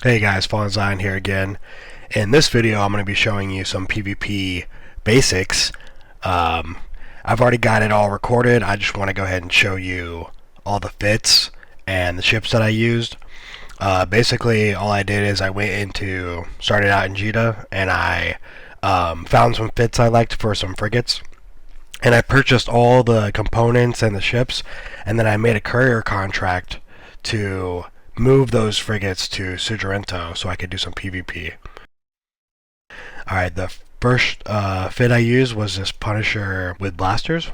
Hey guys, Fallen Zion here again. In this video I'm going to be showing you some PvP basics. I've already got it all recorded. I just want to go ahead and show you all the fits and the ships that I used. Basically all I did is I started out in Jita and I found some fits I liked for some frigates. And I purchased all the components and the ships, and then I made a courier contract to move those frigates to Sudrento so I could do some PvP. Alright, the first fit I used was this Punisher with blasters.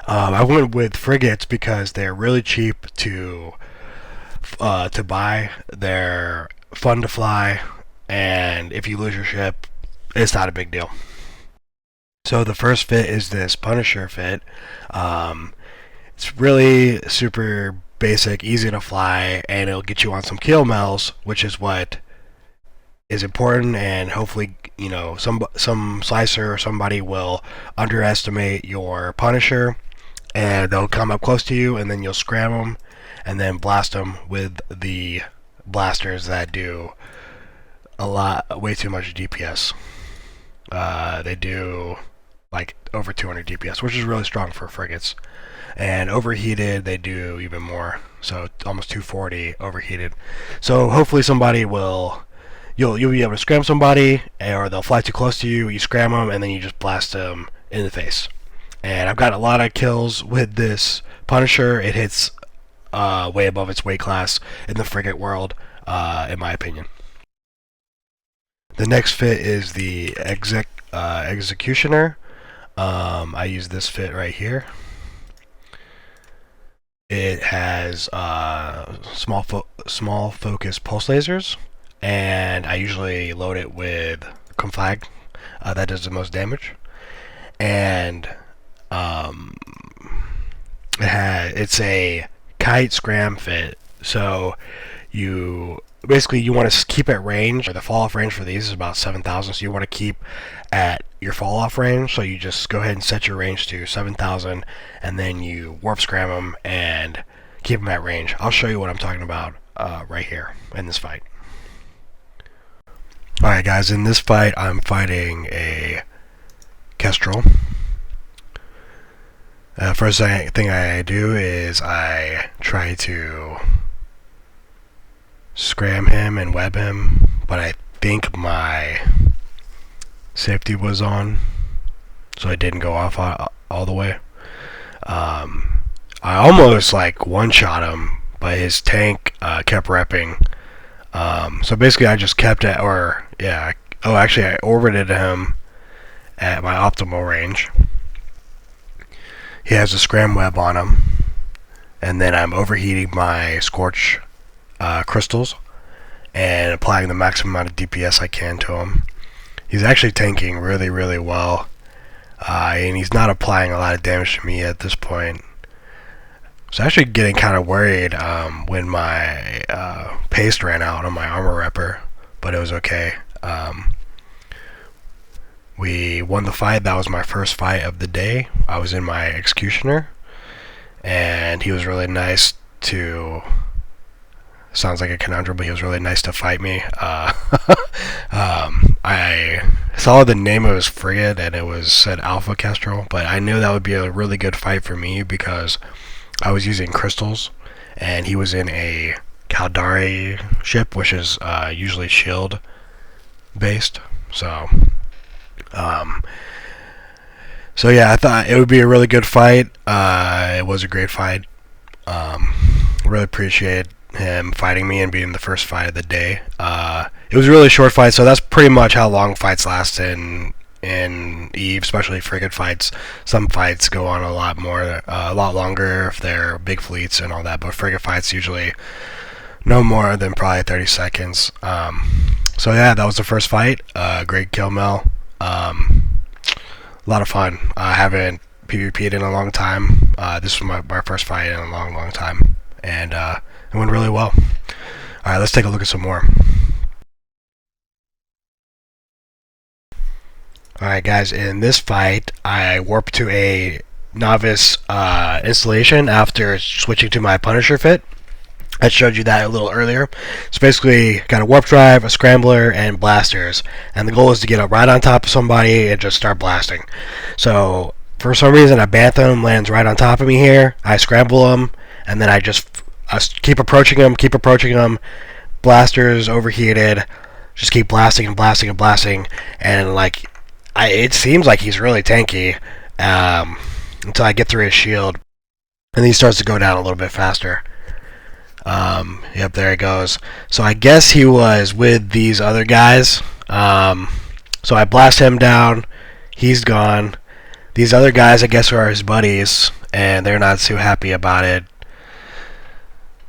I went with frigates because they're really cheap to buy. They're fun to fly, and if you lose your ship, it's not a big deal. So the first fit is this Punisher fit. It's really super basic, easy to fly, and it'll get you on some kill mels, which is what is important. And hopefully, you know, some slicer or somebody will underestimate your Punisher, and they'll come up close to you, and then you'll scram them, and then blast them with the blasters that do way too much DPS. They do like over 200 DPS, which is really strong for frigates. And overheated, they do even more, so almost 240 overheated. So hopefully somebody you'll be able to scram somebody, or they'll fly too close to you, you scram them, and then you just blast them in the face. And I've got a lot of kills with this Punisher. It hits way above its weight class in the frigate world, in my opinion. The next fit is the Executioner. I use this fit right here. It has small focus pulse lasers, and I usually load it with Conflag. That does the most damage, and it's a kite scram fit. So you want to keep at range. The fall off range for these is about 7,000, so you want to keep at your fall off range. So you just go ahead and set your range to 7,000, and then you warp scram them and keep them at range. I'll show you what I'm talking about right here in this fight. Alright guys, in this fight I'm fighting a Kestrel. First thing I do is I try to scram him and web him, but I think my safety was on, so I didn't go off all the way. I almost like one-shot him, but his tank kept repping. So basically I just kept it, actually I orbited him at my optimal range. He has a scram web on him, and then I'm overheating my Scorch crystals and applying the maximum amount of DPS I can to him. He's actually tanking really, really well, and he's not applying a lot of damage to me at this point. I was actually getting kind of worried when my paste ran out on my armor repper, but it was okay. We won the fight. That was my first fight of the day. I was in my Executioner, and he was really nice to... Sounds like a conundrum, but he was really nice to fight me. I saw the name of his frigate, and it said Alpha Kestrel, but I knew that would be a really good fight for me because I was using crystals, and he was in a Caldari ship, which is usually shield based. So yeah, I thought it would be a really good fight. It was a great fight. Really appreciate him fighting me and being the first fight of the day. It was a really short fight, so that's pretty much how long fights last in EVE, especially frigate fights. Some fights go on a lot longer if they're big fleets and all that, but frigate fights usually no more than probably 30 seconds. So yeah, that was the first fight. Great kill mel. A lot of fun. I haven't PvP'd in a long time. This was my first fight in a long time, and it went really well. Alright, let's take a look at some more. Alright guys, in this fight, I warped to a novice installation after switching to my Punisher fit. I showed you that a little earlier. So basically, got a warp drive, a scrambler, and blasters. And the goal is to get up right on top of somebody and just start blasting. So for some reason, a Bantam lands right on top of me here. I scramble him, and then I keep approaching him. Blasters overheated. Just keep blasting and blasting and blasting. And like, it seems like he's really tanky until I get through his shield. And then he starts to go down a little bit faster. Yep, there he goes. So I guess he was with these other guys. So I blast him down. He's gone. These other guys, I guess, are his buddies, and they're not too happy about it.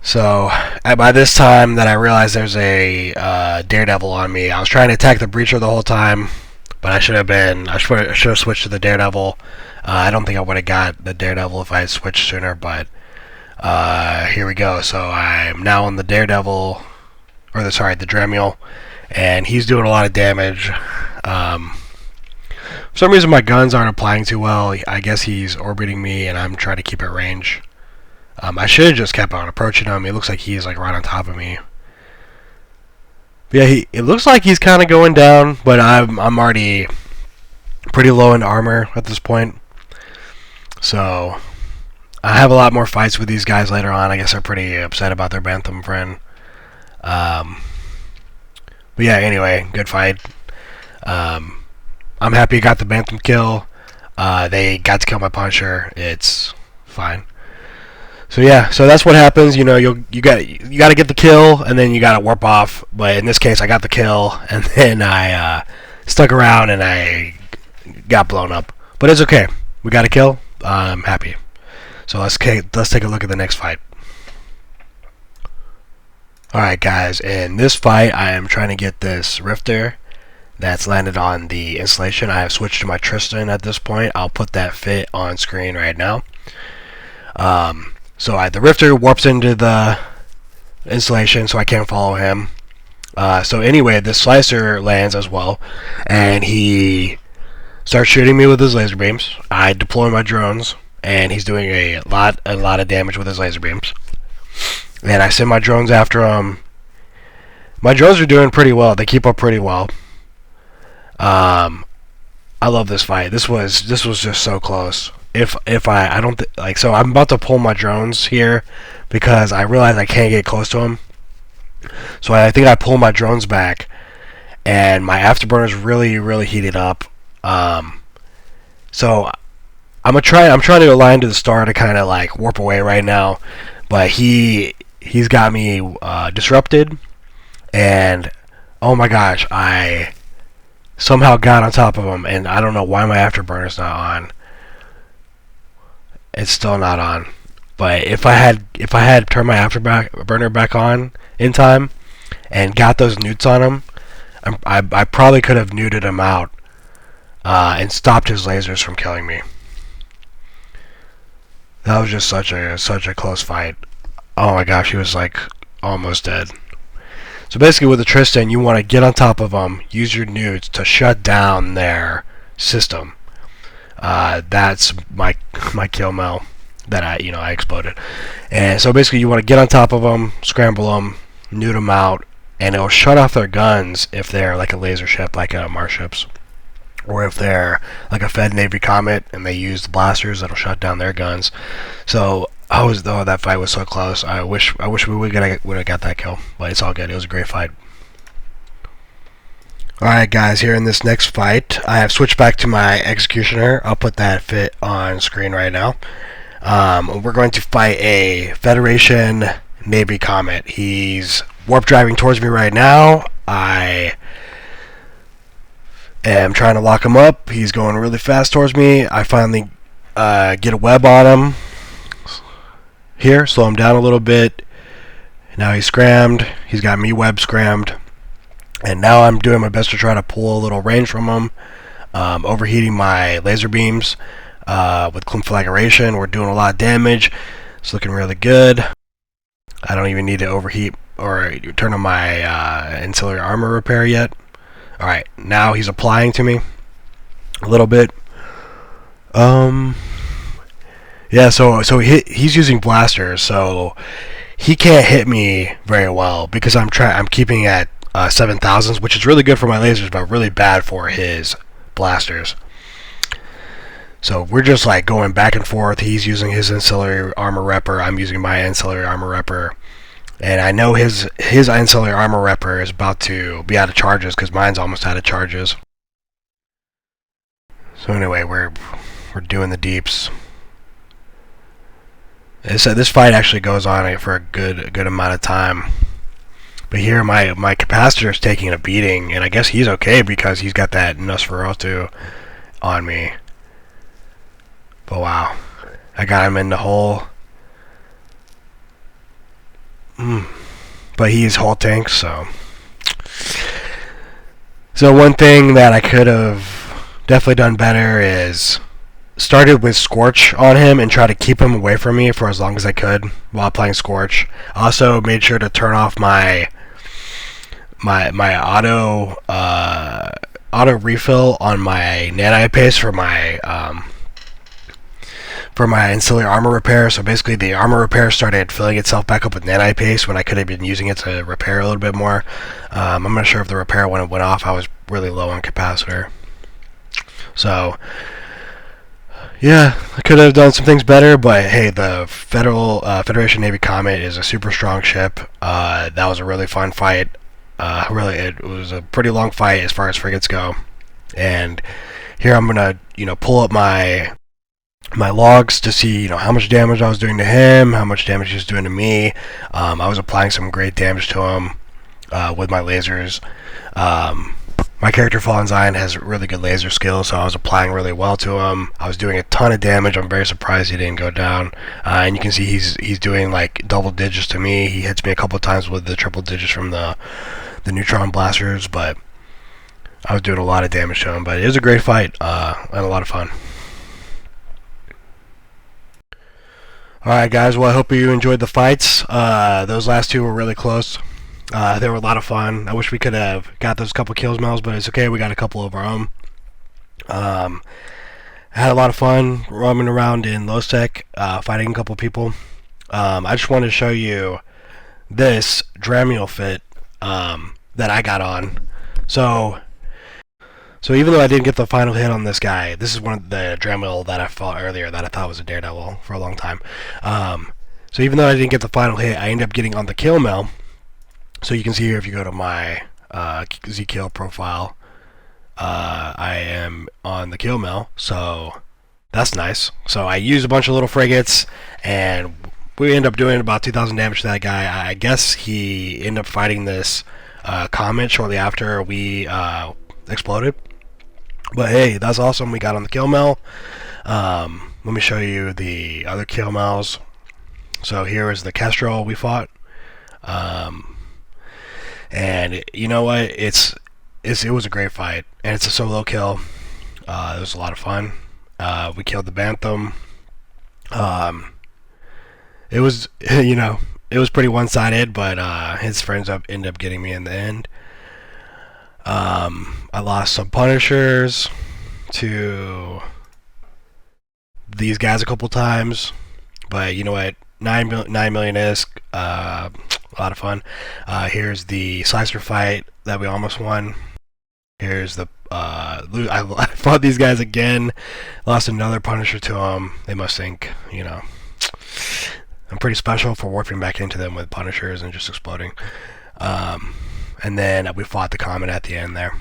So by this time that I realized there's a Daredevil on me, I was trying to attack the Breacher the whole time, but I should have switched to the Daredevil. I don't think I would have got the Daredevil if I had switched sooner, but here we go. So I'm now on the Daredevil, the Dremel, and he's doing a lot of damage. For some reason my guns aren't applying too well. I guess he's orbiting me and I'm trying to keep at range. I should have just kept on approaching him. It looks like he's like right on top of me. But yeah, it looks like he's kind of going down, but I'm already pretty low in armor at this point. So I have a lot more fights with these guys later on. I guess they're pretty upset about their Bantam friend. But yeah, anyway, good fight. I'm happy I got the Bantam kill. They got to kill my Punisher. It's fine. So yeah, so that's what happens. You know, you got to get the kill, and then you got to warp off. But in this case, I got the kill, and then I stuck around and I got blown up. But it's okay. We got a kill. I'm happy. So let's take a look at the next fight. Alright guys, in this fight I am trying to get this Rifter that's landed on the installation. I have switched to my Tungsten at this point. I'll put that fit on screen right now. So the Rifter warps into the installation, so I can't follow him. So anyway, the Slicer lands as well, and he starts shooting me with his laser beams. I deploy my drones, and he's doing a lot of damage with his laser beams. And I send my drones after him. My drones are doing pretty well. They keep up pretty well. I love this fight. This was just so close. So I'm about to pull my drones here because I realize I can't get close to him. So I think I pull my drones back, and my Afterburner's really heated up. So I'm trying to align to the star to kind of like warp away right now, but he's got me disrupted, and oh my gosh, I somehow got on top of him, and I don't know why my Afterburner's not on. It's still not on. But if I had turned my Afterburner back on in time and got those newts on him, I probably could have neuted him out and stopped his lasers from killing me. That was just such a close fight. Oh my gosh, he was like almost dead. So basically with the Tungsten, you want to get on top of them, use your newts to shut down their system. That's my kill mail that I exploded. And so basically you want to get on top of them, scramble them, newt them out, and it'll shut off their guns if they're like a laser ship, like Mars ships. Or if they're like a Fed Navy Comet and they use the blasters, that'll shut down their guns. So that fight was so close. I wish we would have got that kill, but it's all good. It was a great fight. Alright guys, here in this next fight, I have switched back to my Executioner. I'll put that fit on screen right now. We're going to fight a Federation Navy Comet. He's warp driving towards me right now. I am trying to lock him up. He's going really fast towards me. I finally get a web on him. Here, slow him down a little bit. Now he's scrammed. He's got me web scrammed. And now I'm doing my best to try to pull a little range from him. Overheating my laser beams with Conflagration. We're doing a lot of damage. It's looking really good. I don't even need to overheat or turn on my Ancillary armor repair yet. Alright, now he's applying to me a little bit. Yeah, so he's using blasters, so he can't hit me very well because I'm keeping at 7,000s, which is really good for my lasers, but really bad for his blasters. So we're just like going back and forth. He's using his ancillary armor repper. I'm using my ancillary armor repper. And I know his ancillary armor repper is about to be out of charges because mine's almost out of charges. So anyway, we're doing the deeps. This fight actually goes on for a good amount of time. But here my capacitor is taking a beating, and I guess he's okay because he's got that Nosferatu on me. But wow, I got him in the hole. But he's whole tank, so one thing that I could have definitely done better is started with Scorch on him and try to keep him away from me for as long as I could while playing Scorch. Also made sure to turn off my auto refill on my Nanite paste for my ancillary armor repair. So basically the armor repair started filling itself back up with Nanite paste when I could have been using it to repair a little bit more. I'm not sure if the repair when it went off, I was really low on capacitor. So yeah, I could have done some things better, but hey, the Federation Navy Comet is a super strong ship. That was a really fun fight. Really, it was a pretty long fight as far as frigates go. And here I'm gonna, pull up my logs to see, how much damage I was doing to him, how much damage he was doing to me. I was applying some great damage to him with my lasers. My character Fallen Zion has really good laser skills, so I was applying really well to him. I was doing a ton of damage. I'm very surprised he didn't go down. And you can see he's doing like double digits to me. He hits me a couple of times with the triple digits from the Neutron blasters, but I was doing a lot of damage to him. But it was a great fight and a lot of fun. Alright guys, well I hope you enjoyed the fights. Those last two were really close. They were a lot of fun. I wish we could have got those couple kills, Mel's, but it's okay. We got a couple of our own. I had a lot of fun roaming around in low sec, fighting a couple people. I just wanted to show you this Dramiel fit that I got on. So even though I didn't get the final hit on this guy, this is one of the Dramiel that I fought earlier that I thought was a daredevil for a long time. So even though I didn't get the final hit, I ended up getting on the kill mail. So you can see here if you go to my Zkill profile, I am on the kill mail, so that's nice. So I used a bunch of little frigates, and we end up doing about 2,000 damage to that guy. I guess he ended up fighting this comet shortly after we exploded. But hey, that's awesome. We got on the kill mail. Let me show you the other kill mails. So here is the Kestrel we fought. And you know what? It was a great fight, and it's a solo kill. It was a lot of fun. We killed the Bantam. It was it was pretty one-sided, but his friends ended up getting me in the end. I lost some Punishers to these guys a couple times, but you know what? 9 million ISK. A lot of fun. Here's the Slicer fight that we almost won. Here's the I fought these guys again. Lost another Punisher to them. They must think, I'm pretty special for warping back into them with Punishers and just exploding. And then we fought the Comet at the end there.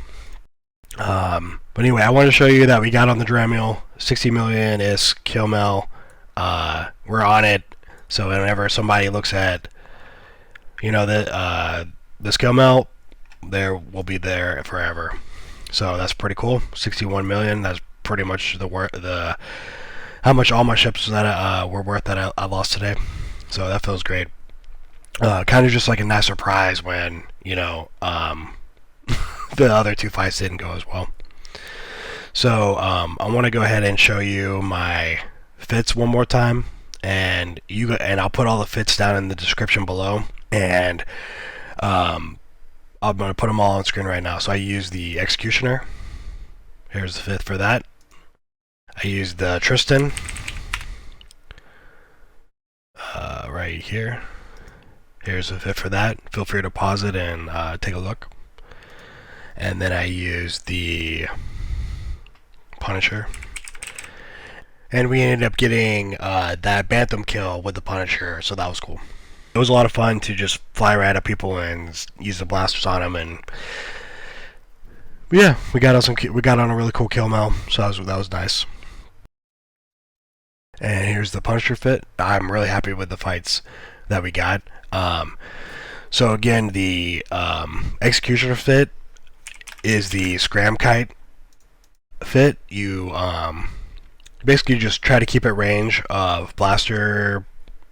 But anyway, I wanted to show you that we got on the Dramiel. 60 million ISK kill mail. We're on it. So whenever somebody looks at the skill mail, there will be there forever. So that's pretty cool. 61 million. That's pretty much how much all my ships that were worth that I lost today. So that feels great. Kind of just like a nice surprise when the other two fights didn't go as well. So I want to go ahead and show you my fits one more time, and I'll put all the fits down in the description below. And I'm going to put them all on screen right now. So I use the Executioner. Here's the fit for that. I used the Tristan right here. Here's a fit for that. Feel free to pause it and take a look. And then I used the Punisher. And we ended up getting that Bantam kill with the Punisher, so that was cool. It was a lot of fun to just fly right at people and use the blasters on them, and yeah, we got on a really cool kill mail, so that was nice. And here's the Punisher fit. I'm really happy with the fights that we got. So again, the Executioner fit is the Scram-Kite fit. You basically just try to keep at range of blaster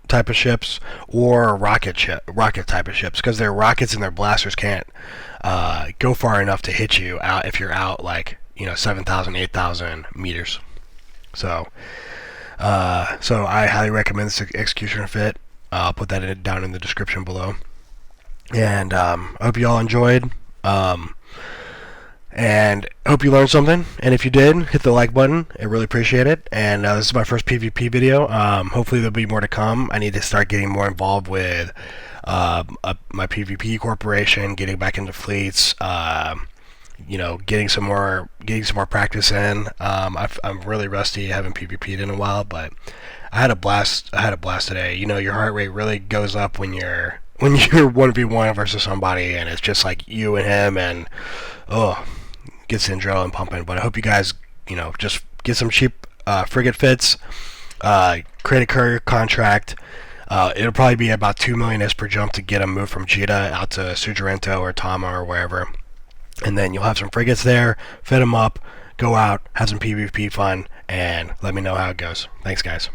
type of ships or rocket type of ships, because their rockets and their blasters can't go far enough to hit you out if you're out like 7,000, 8,000 meters. So I highly recommend this Executioner fit. I'll put that down in the description below. And I hope you all enjoyed. And I hope you learned something. And if you did, hit the like button. I really appreciate it. And this is my first PvP video. Hopefully there'll be more to come. I need to start getting more involved with my PvP corporation, getting back into fleets. Getting some more practice in. I'm really rusty. I haven't PvP'd in a while, but I had a blast today. Your heart rate really goes up when you're 1v1 versus somebody, and it's just like you and him, and gets the adrenaline pumping. But I hope you guys, just get some cheap frigate fits, create a courier contract. It'll probably be about 2 million S per jump to get them moved from Jita out to Sujarento or Tama or wherever. And then you'll have some frigates there, fit them up, go out, have some PvP fun, and let me know how it goes. Thanks, guys.